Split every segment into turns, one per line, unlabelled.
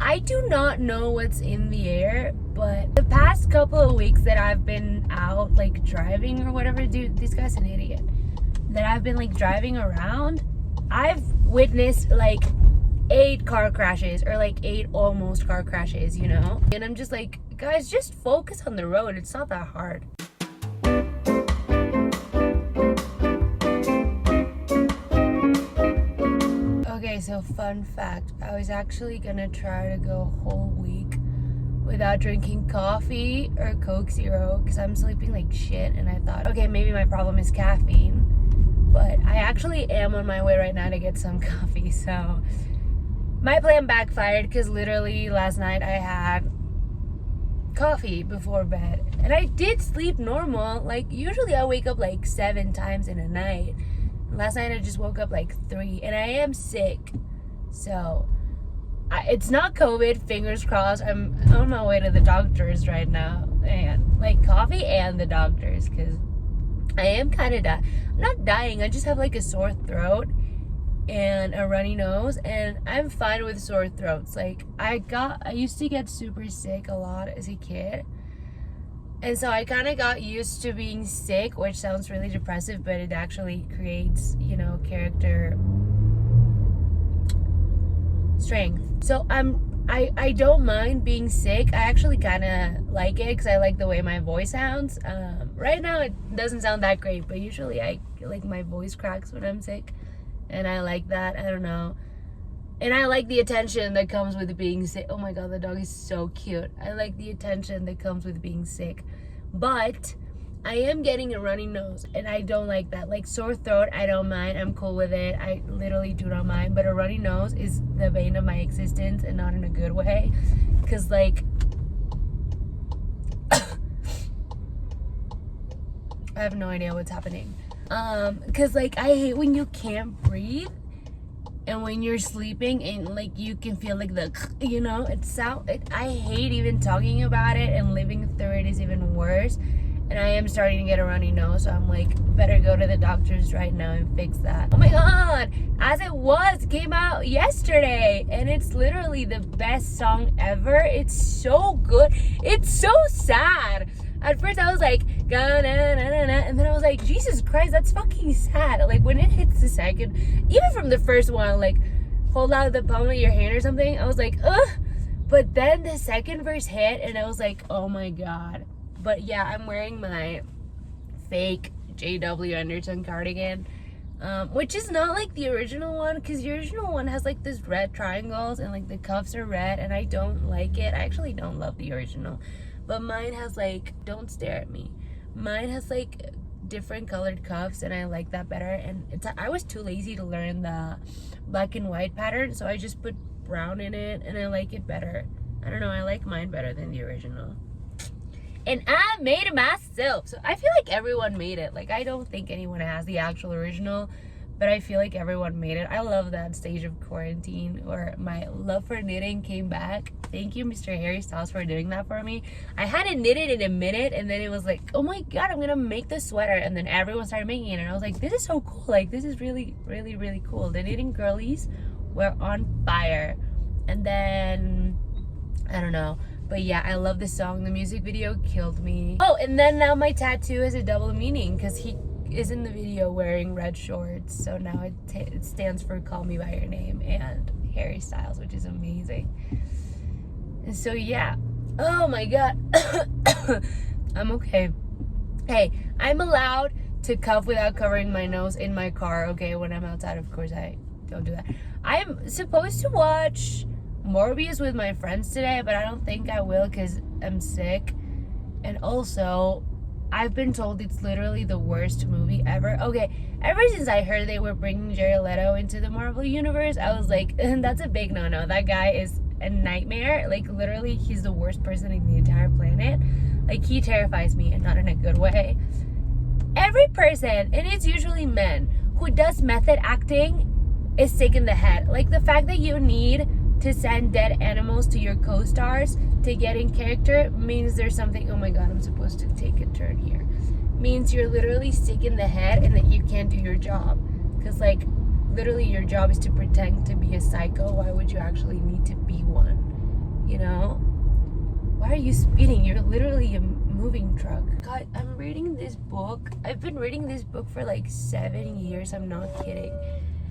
I do not know what's in the air, but the past couple of weeks that I've been out, like, driving or whatever, dude, this guy's an idiot. That I've been, like, driving around, I've witnessed, like, 8 car crashes, or, like, 8 almost car crashes, you know? And I'm just like, guys, just focus on the road. It's not that hard. Okay, so fun fact, I was actually gonna try to go a whole week without drinking coffee or Coke Zero because I'm sleeping like shit, and I thought, okay, maybe my problem is caffeine, but I actually am on my way right now to get some coffee. So my plan backfired because literally last night I had coffee before bed, and I did sleep normal. Like, usually I wake up like 7 times in a night. Last night I just woke up like 3, and I am sick. So it's not COVID, fingers crossed. I'm on my way to the doctors right now, and like coffee and the doctors, because I am kind of I'm not dying, I just have like a sore throat and a runny nose, and I'm fine with sore throats. Like, I used to get super sick a lot as a kid, and so I kind of got used to being sick, which sounds really depressive, but it actually creates, you know, character strength. So I don't mind being sick. I actually kind of like it because I like the way my voice sounds. Right now it doesn't sound that great, but usually I like my voice cracks when I'm sick, and I like that. I don't know. And I like the attention that comes with being sick. Oh my god, the dog is so cute. I like the attention that comes with being sick. But I am getting a runny nose, and I don't like that. Like, sore throat, I don't mind. I'm cool with it. I literally do not mind. But a runny nose is the bane of my existence, and not in a good way. Because, like, I have no idea what's happening. Because, like, I hate when you can't breathe. And when you're sleeping and like you can feel like the, you know, I hate even talking about it, and living through it is even worse. And I am starting to get a runny nose, so I'm like, better go to the doctors right now and fix that. Oh my god, As It Was came out yesterday, and it's literally the best song ever. It's so good. It's so sad. At first I was like, and then I was like, Jesus Christ, that's fucking sad. Like, when it hits the second, even from the first one, like, hold out the palm of your hand or something, I was like, ugh. But then the second verse hit, and I was like, oh my god. But yeah, I'm wearing my fake JW Anderson cardigan, which is not like the original one, because the original one has like this red triangles, and like the cuffs are red, and I don't like it. I actually don't love the original. But mine has like, don't stare at me. Mine has like different colored cuffs, and I like that better. And I was too lazy to learn the black and white pattern, so I just put brown in it, and I like it better. I don't know, I like mine better than the original. And I made it myself. So I feel like everyone made it. Like, I don't think anyone has the actual original, but I feel like everyone made it. I love that stage of quarantine where my love for knitting came back. Thank you, Mr. Harry Styles, for doing that for me. I hadn't knitted in a minute, and then it was like, oh my god, I'm gonna make this sweater. And then everyone started making it, and I was like, this is so cool. Like, this is really, really, really cool. The knitting girlies were on fire. And then, I don't know. But yeah, I love this song. The music video killed me. Oh, and then now my tattoo has a double meaning, because he is in the video wearing red shorts, so now it stands for Call Me By Your Name and Harry Styles, which is amazing. And so yeah, oh my god. I'm okay. Hey, I'm allowed to cough without covering my nose in my car, okay? When I'm outside, of course I don't do that. I'm supposed to watch Morbius with my friends today, but I don't think I will because I'm sick. And also, I've been told it's literally the worst movie ever. Okay, ever since I heard they were bringing Jared Leto into the Marvel Universe, I was like, that's a big no-no. That guy is a nightmare. Like, literally, he's the worst person in the entire planet. Like, he terrifies me, and not in a good way. Every person, and it's usually men, who does method acting is sick in the head. Like, the fact that you need to send dead animals to your co-stars to get in character means there's something, oh my god, I'm supposed to take a turn here, means you're literally sick in the head and that you can't do your job. Because, like, literally your job is to pretend to be a psycho. Why would you actually need to be one? know? Why are you speeding? You're literally a moving truck. God, I'm reading this book. I've been reading this book for like 7 years. I'm not kidding.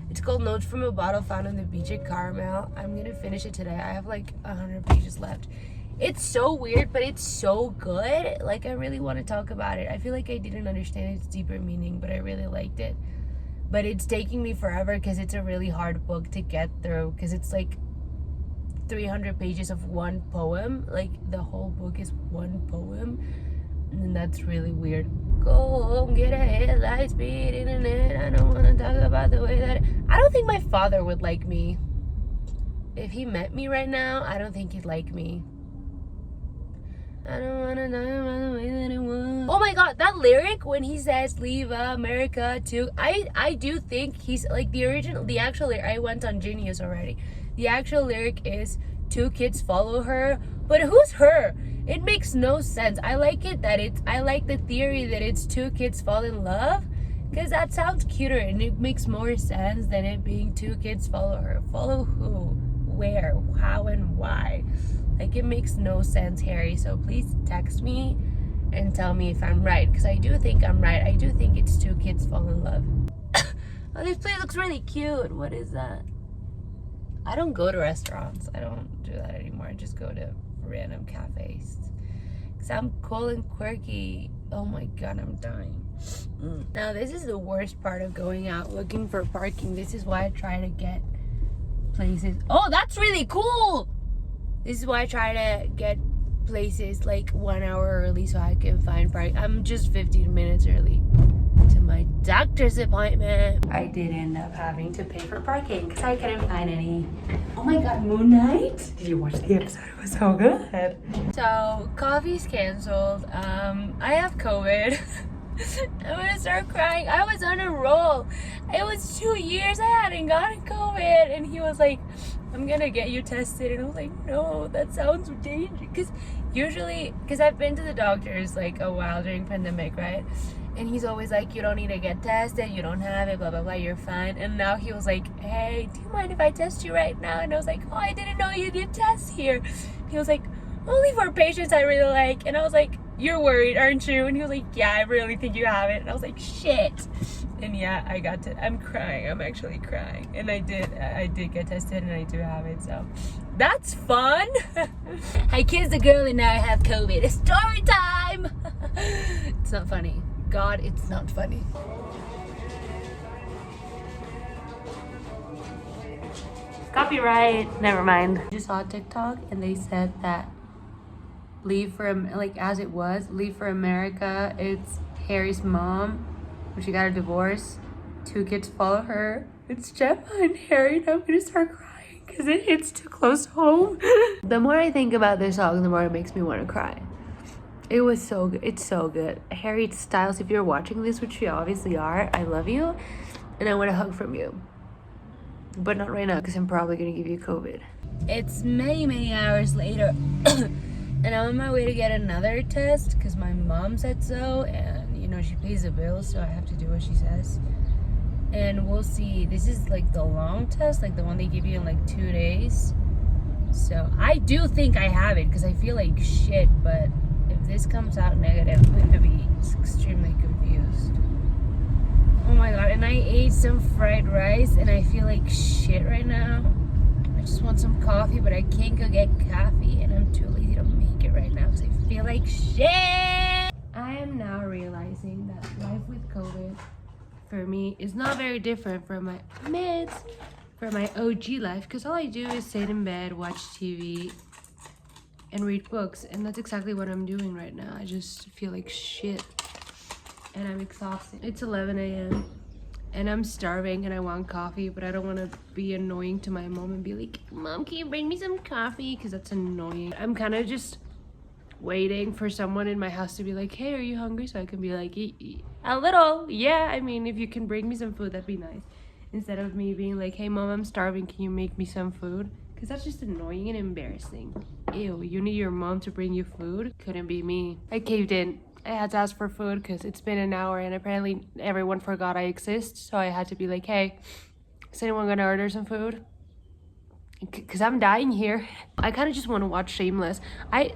It's called Notes from a Bottle Found on the Beach at Carmel. I'm gonna finish it today. I have like 100 pages left. It's so weird, but it's so good. Like, I really want to talk about it. I feel like I didn't understand its deeper meaning, but I really liked it. But it's taking me forever because it's a really hard book to get through, because it's like 300 pages of one poem. Like, the whole book is one poem, and that's really weird. Go home, get a headlight, speed internet. I don't want to talk about the way that I don't think my father would like me. If he met me right now, I don't think he'd like me. I don't want to talk about the way that it was. Oh my god, that lyric when he says leave America too, I do think he's like the actual lyric. I went on Genius already. The actual lyric is 2 kids follow her, but who's her? It makes no sense. I like the theory that it's 2 kids fall in love, because that sounds cuter and it makes more sense than it being 2 kids follow her. Follow who? Where? How and why? Like, it makes no sense, Harry. So please text me and tell me if I'm right, because I do think I'm right. I do think it's 2 kids fall in love. Oh, this place looks really cute. What is that? I don't go to restaurants. I don't do that anymore. I just go to random cafes. Because I'm cool and quirky. Oh my god, I'm dying. Now, this is the worst part of going out looking for parking. This is why I try to get places. Oh, that's really cool! This is why I try to get places like 1 hour early so I can find parking. I'm just 15 minutes early to my doctor's appointment. I did end up having to pay for parking because I couldn't find any. Oh my god, Moon Knight? Did you watch the episode? It was so good. So, coffee's canceled. I have COVID. I'm gonna start crying. I was on a roll. It was 2 years I hadn't gotten COVID, and he was like, I'm gonna get you tested. And I was like, no, that sounds dangerous. Because usually, because I've been to the doctors like a while during pandemic, right? And he's always like, you don't need to get tested, you don't have it, blah blah blah, you're fine. And now he was like, hey, do you mind if I test you right now? And I was like, oh, I didn't know you did tests here. He was like, only for patients I really like. And I was like, you're worried, aren't you? And he was like, yeah, I really think you have it. And I was like, shit. And yeah, I'm crying. I'm actually crying. And I did get tested, and I do have it, so that's fun. I kissed a girl and now I have COVID. It's story time. It's not funny. God, it's not funny. Copyright. Never mind. I just saw TikTok and they said that Leave for America. It's Harry's mom when she got a divorce. 2 kids follow her. It's Gemma and Harry, and I'm gonna start crying because it hits too close home. The more I think about this song, the more it makes me want to cry. It was so good. It's so good. Harry Styles, if you're watching this, which you obviously are, I love you, and I want a hug from you. But not right now, because I'm probably gonna give you COVID. It's many, many hours later. And I'm on my way to get another test because my mom said so, and you know, she pays the bills, so I have to do what she says. And we'll see. This is like the long test, like the one they give you in like 2 days. So I do think I have it because I feel like shit, but if this comes out negative, I'm going to be extremely confused. Oh my god, and I ate some fried rice and I feel like shit right now. I just want some coffee, but I can't go get coffee, and I'm too lazy to make it right now because I feel like shit. I am now realizing that life with COVID for me is not very different from my OG life, because all I do is sit in bed, watch TV, and read books, and that's exactly what I'm doing right now. I just feel like shit, and I'm exhausted. It's 11 a.m. and I'm starving and I want coffee, but I don't want to be annoying to my mom and be like, Mom, can you bring me some coffee? Because that's annoying. I'm kind of just waiting for someone in my house to be like, hey, are you hungry? So I can be like, a little, yeah. I mean, if you can bring me some food, that'd be nice. Instead of me being like, hey, Mom, I'm starving. Can you make me some food? Because that's just annoying and embarrassing. Ew, you need your mom to bring you food? Couldn't be me. I caved in. I had to ask for food because it's been an hour and apparently everyone forgot I exist. So I had to be like, hey, is anyone gonna order some food?
because I'm dying here. I kind of just want to watch Shameless. I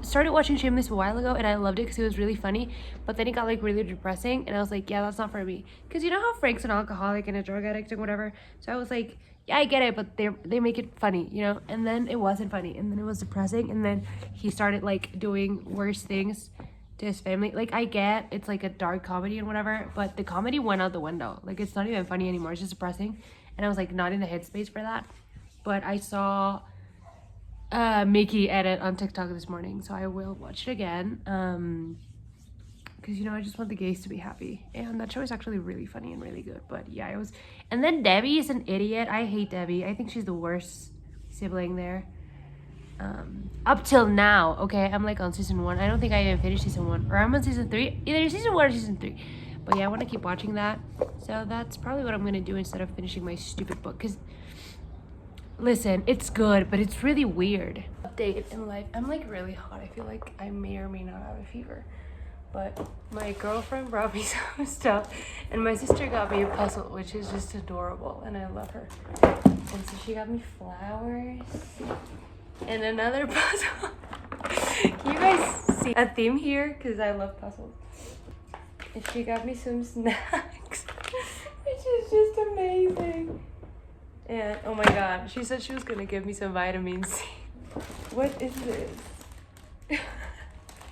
started watching Shameless a while ago and I loved it because it was really funny, but then it got like really depressing and I was like, yeah, that's not for me. Because you know how Frank's an alcoholic and a drug addict and whatever, so I was like, yeah, I get it, but they make it funny, you know. And then it wasn't funny, and then it was depressing, and then he started like doing worse things to his family. Like, I get it's like a dark comedy and whatever, but the comedy went out the window. Like, it's not even funny anymore, it's just depressing, and I was like not in the headspace for that. But I saw Mickey edit on TikTok this morning, so I will watch it again. Because, you know, I just want the gays to be happy. And that show is actually really funny and really good. But yeah, it was. And then Debbie is an idiot. I hate Debbie. I think she's the worst sibling there. Up till now, okay? I'm like on season 1. I don't think I even finished season 1. Or I'm on season 3. Either season 1 or season 3. But yeah, I want to keep watching that. So that's probably what I'm going to do instead of finishing my stupid book. Because, listen, it's good, but it's really weird. Update in life. I'm like really hot. I feel like I may or may not have a fever. But my girlfriend brought me some stuff, and my sister got me a puzzle, which is just adorable, and I love her. And so she got me flowers and another puzzle. Can you guys see a theme here? Because I love puzzles. And she got me some snacks, which is just amazing. And oh my god, she said she was gonna give me some vitamin C. What is this?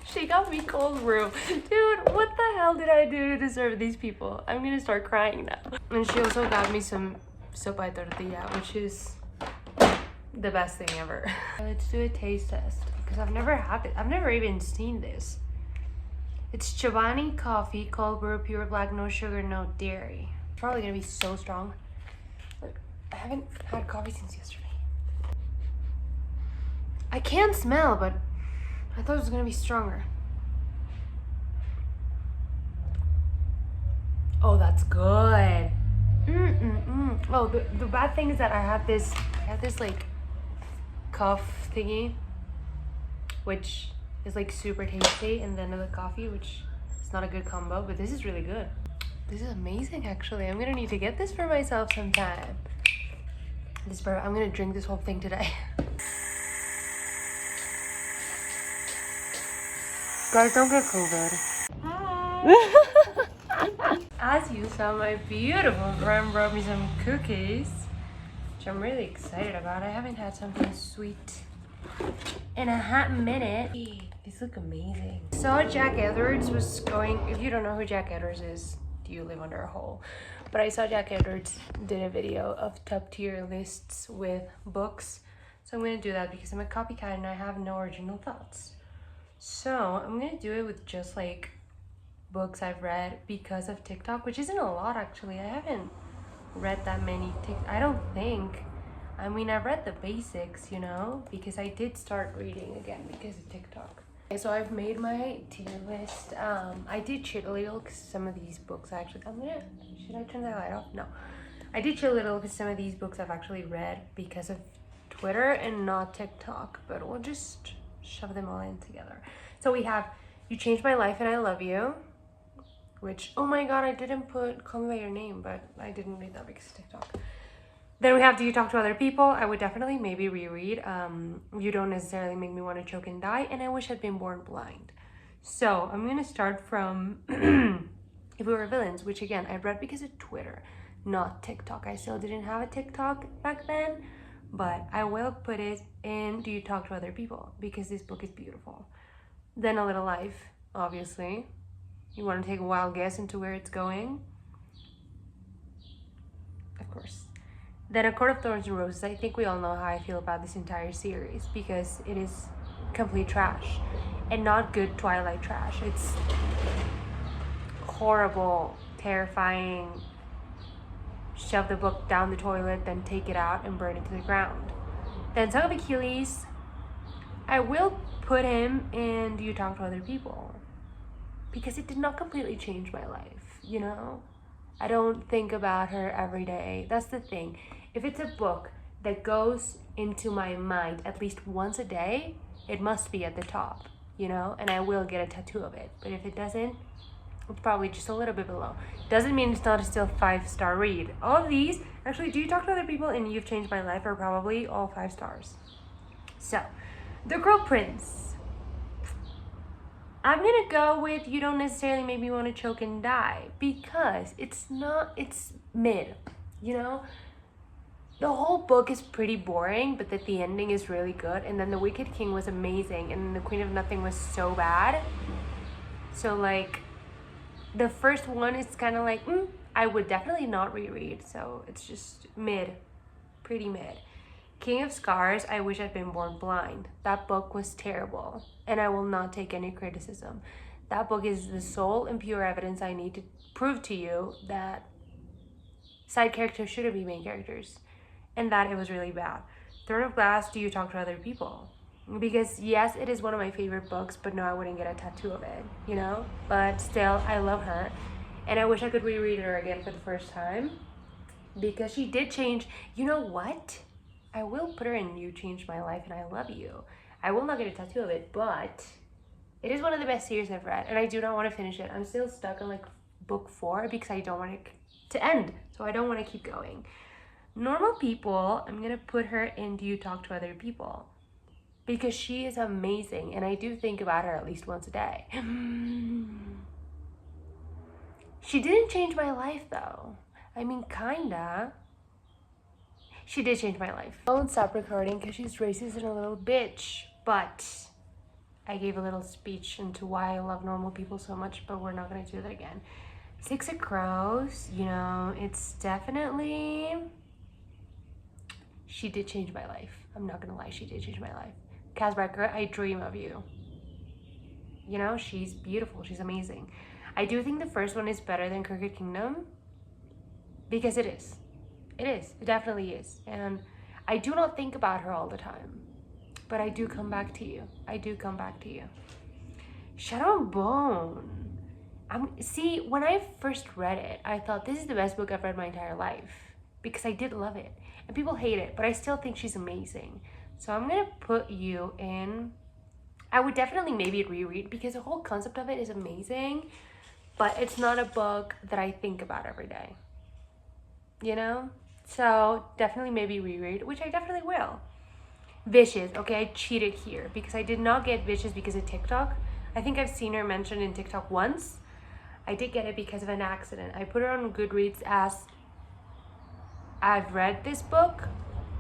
She got me cold brew. Dude, what the hell did I do to deserve these people? I'm gonna start crying now. And she also got me some sopa de tortilla, which is the best thing ever. Let's do a taste test because I've never had it. I've never even seen this. It's Chobani coffee, cold brew, pure black, no sugar, no dairy. It's probably gonna be so strong. Look, I haven't had coffee since yesterday. I can't smell, but I thought it was gonna be stronger. Oh, that's good. Oh, the bad thing is that I have this like cough thingy, which is like super tasty, and then the coffee, which is not a good combo, but this is really good. This is amazing, actually. I'm gonna need to get this for myself sometime. This is perfect. I'm gonna drink this whole thing today. Guys, don't get COVID. Hi. As you saw, my beautiful friend brought me some cookies, which I'm really excited about. I haven't had something sweet in a hot minute. These look amazing. So Jack Edwards was going, if you don't know who Jack Edwards is, do you live under a hole? But I saw Jack Edwards did a video of top tier lists with books. So I'm gonna do that because I'm a copycat and I have no original thoughts. So I'm gonna do it with just like books I've read because of TikTok, which isn't a lot actually. I haven't read that many I don't think. I mean, I read the basics, you know, because I did start reading again because of TikTok. Okay, so I've made my tier list. I did cheat a little because some of these books actually, should I turn that light off? No. I did cheat a little because some of these books I've actually read because of Twitter and not TikTok, but we'll just shove them all in together. So we have You Changed My Life and I Love You, which, oh my god, I didn't put Call Me By Your Name, but I didn't read that because of TikTok. Then we have Do You Talk to Other People? I would definitely maybe reread. You Don't Necessarily Make Me Want to Choke and Die, and I Wish I'd Been Born Blind. So I'm gonna start from If We Were Villains, which again, I read because of Twitter, not TikTok. I still didn't have a TikTok back then, but I will put it in Do You Talk to Other People because this book is beautiful. Then A Little Life, obviously. You want to take a wild guess into where it's going? Of course. Then A Court of Thorns and Roses. I think we all know how I feel about this entire series because it is complete trash and not good Twilight trash. It's horrible, terrifying, shove the book down the toilet, then take it out and burn it to the ground. Then Song of Achilles, I will put him in Do You Talk to Other People because it did not completely change my life, you know? I don't think about her every day. That's the thing. If it's a book that goes into my mind at least once a day, it must be at the top, you know? And I will get a tattoo of it. But if it doesn't, It's probably just a little bit below. Doesn't mean it's not a still 5-star read. All of these, actually, Do You Talk to Other People and You've Changed My Life are probably all 5 stars. So, The Cruel Prince. I'm gonna go with You Don't Necessarily Make Me Want to Choke and Die, because it's mid, you know? The whole book is pretty boring, but that the ending is really good. And then The Wicked King was amazing, and then The Queen of Nothing was so bad. So, like, the first one is kind of like, I would definitely not reread. So it's just mid, pretty mid. King of Scars, I Wish I'd Been Born Blind. That book was terrible, and I will not take any criticism. That book is the sole and pure evidence I need to prove to you that side characters shouldn't be main characters, and that it was really bad. Throne of Glass, Do You Talk to Other People? Because yes, it is one of my favorite books, but no, I wouldn't get a tattoo of it, you know? But still, I love her, and I wish I could reread her again for the first time, because she did change. You know what? I will put her in You Changed My Life and I Love You. I will not get a tattoo of it, but it is one of the best series I've read, and I do not want to finish it. I'm still stuck on like book 4 because I don't want it to end, so I don't want to keep going. Normal People, I'm gonna put her in Do You Talk to Other People, because she is amazing, and I do think about her at least once a day. She didn't change my life though. I mean, kinda. She did change my life. I won't stop recording because she's racist and a little bitch, but I gave a little speech into why I love Normal People so much, but we're not gonna do that again. Six of Crows, you know, it's definitely, she did change my life. I'm not gonna lie, she did change my life. Kaz Brekker, I Dream of You. You know, she's beautiful, she's amazing. I do think the first one is better than Crooked Kingdom, because it is. It definitely is. And I do not think about her all the time, but I do come back to you. I do come back to you. Shadow and Bone. See, when I first read it, I thought this is the best book I've read my entire life, because I did love it. And people hate it, but I still think she's amazing. So I'm gonna put you in, I would definitely maybe reread, because the whole concept of it is amazing, but it's not a book that I think about every day, you know? So definitely maybe reread, which I definitely will. Vicious, okay, I cheated here because I did not get Vicious because of TikTok. I think I've seen her mentioned in TikTok once. I did get it because of an accident. I put her on Goodreads as I've read this book,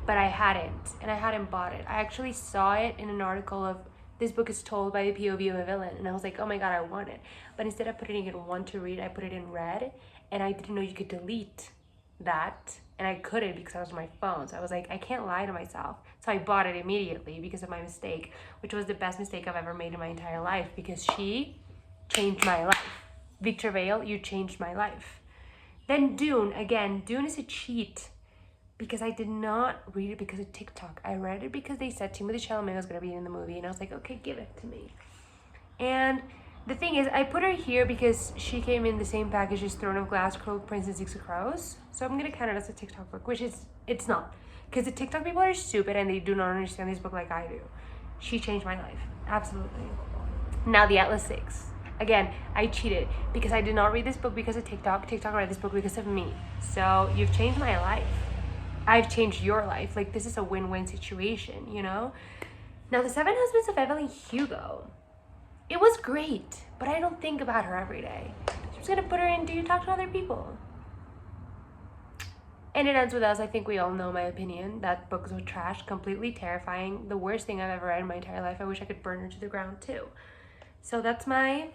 but I hadn't, and I hadn't bought it. I actually saw it in an article of this book is told by the POV of a villain, and I was like, oh my god, I want it. But instead of putting it in want to read, I put it in read, and I didn't know you could delete that, and I couldn't because I was on my phone. So I was like, I can't lie to myself. So I bought it immediately because of my mistake, which was the best mistake I've ever made in my entire life, because she changed my life. Victor Vale, you changed my life. Then Dune, again, Dune is a cheat because I did not read it because of TikTok. I read it because they said Timothée Chalamet was gonna be in the movie, and I was like, okay, give it to me. And the thing is, I put her here because she came in the same package as Throne of Glass, Cruel Prince, and Six of Crows. So I'm gonna count it as a TikTok book, which is, it's not. Because the TikTok people are stupid and they do not understand this book like I do. She changed my life, absolutely. Now the Atlas 6. Again, I cheated because I did not read this book because of TikTok. TikTok read this book because of me. So you've changed my life. I've changed your life. Like, this is a win-win situation, you know? Now the Seven Husbands of Evelyn Hugo. It was great, but I don't think about her every day. So I'm just gonna put her in Do You Talk to Other People? And it ends with us. I think we all know my opinion. That book was trash, completely terrifying. The worst thing I've ever read in my entire life. I wish I could burn her to the ground too. So that's my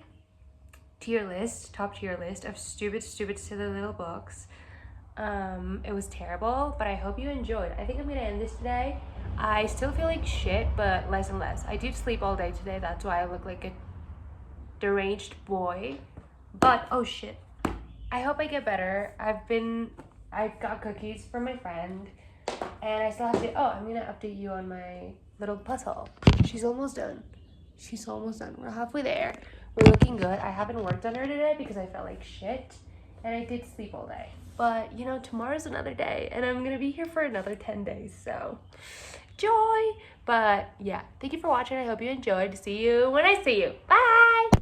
tier list, top tier list of stupid, silly little books. It was terrible, but I hope you enjoyed. I think I'm gonna end this today. I still feel like shit, but less and less. I did sleep all day today. That's why I look like a deranged boy. But, oh shit. I hope I get better. I got cookies from my friend, and I still have to, I'm gonna update you on my little puzzle. She's almost done. She's almost done. We're halfway there. We're looking good. I haven't worked on her today because I felt like shit, and I did sleep all day. But, you know, tomorrow's another day, and I'm gonna be here for another 10 days, so joy. But, yeah, thank you for watching. I hope you enjoyed. See you when I see you. Bye!